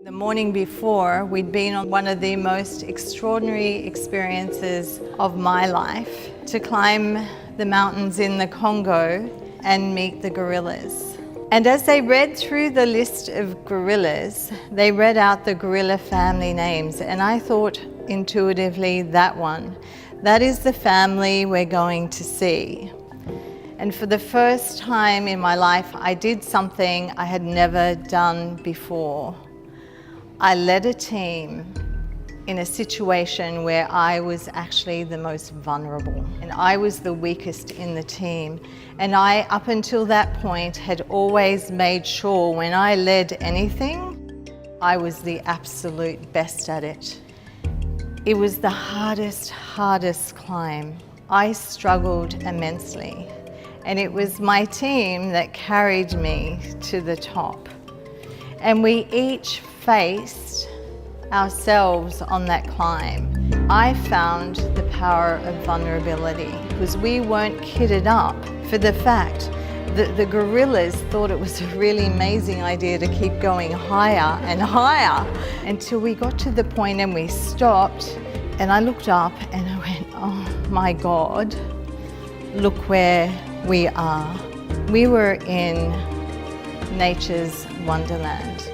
The morning before, we'd been on one of the most extraordinary experiences of my life, to climb the mountains in the Congo and meet the gorillas. And as they read through the list of gorillas, they read out the gorilla family names, and I thought intuitively, that is the family we're going to see. And for the first time in my life, I did something I had never done before. I led a team in a situation where I was actually the most vulnerable, and I was the weakest in the team. And I, up until that point, had always made sure when I led anything, I was the absolute best at it. It was the hardest climb. I struggled immensely, and it was my team that carried me to the top. And we each faced ourselves on that climb. I found the power of vulnerability because we weren't kitted up for the fact that the gorillas thought it was a really amazing idea to keep going higher and higher until we got to the point and we stopped, and I looked up and I went, oh my God, look where we are. We were in nature's wonderland.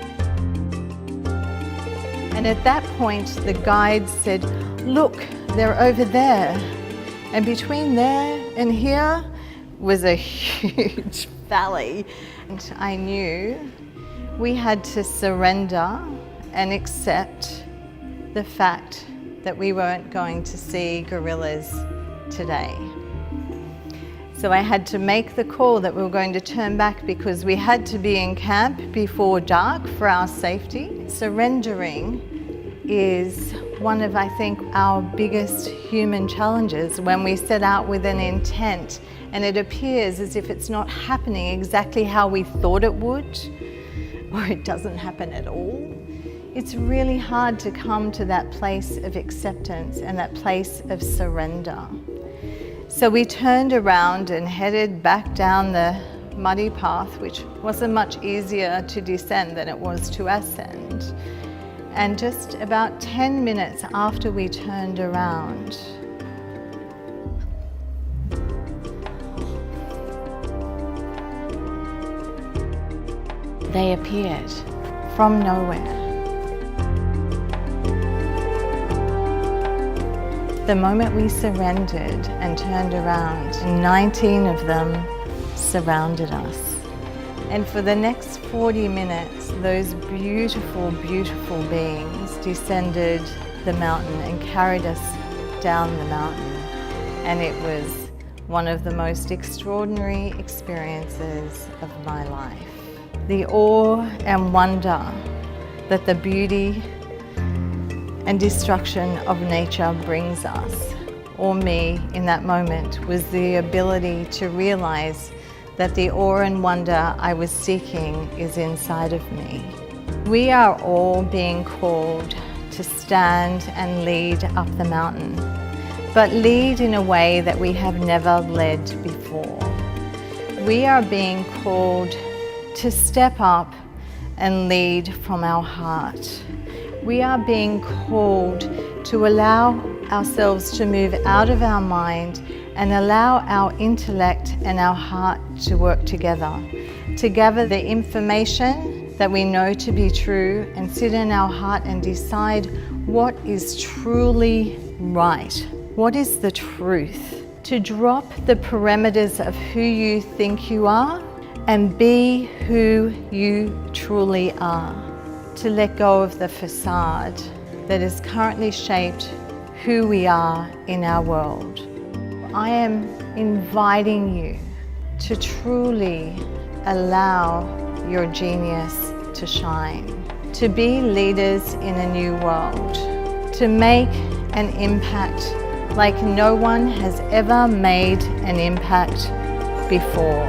And at that point, the guide said, look, they're over there. And between there and here was a huge valley. And I knew we had to surrender and accept the fact that we weren't going to see gorillas today. So I had to make the call that we were going to turn back because we had to be in camp before dark for our safety. Surrendering is one of, I think, our biggest human challenges when we set out with an intent and it appears as if it's not happening exactly how we thought it would, or it doesn't happen at all. It's really hard to come to that place of acceptance and that place of surrender. So we turned around and headed back down the muddy path, which wasn't much easier to descend than it was to ascend. And just about 10 minutes after we turned around, they appeared from nowhere. The moment we surrendered and turned around, 19 of them surrounded us. And for the next 40 minutes, those beautiful, beautiful beings descended the mountain and carried us down the mountain. And it was one of the most extraordinary experiences of my life. The awe and wonder that the beauty and destruction of nature brings us, or me in that moment, was the ability to realize that the awe and wonder I was seeking is inside of me. We are all being called to stand and lead up the mountain, but lead in a way that we have never led before. We are being called to step up and lead from our heart. We are being called to allow ourselves to move out of our mind and allow our intellect and our heart to work together, to gather the information that we know to be true and sit in our heart and decide what is truly right. What is the truth? To drop the parameters of who you think you are and be who you truly are. To let go of the facade that has currently shaped who we are in our world. I am inviting you to truly allow your genius to shine, to be leaders in a new world, to make an impact like no one has ever made an impact before.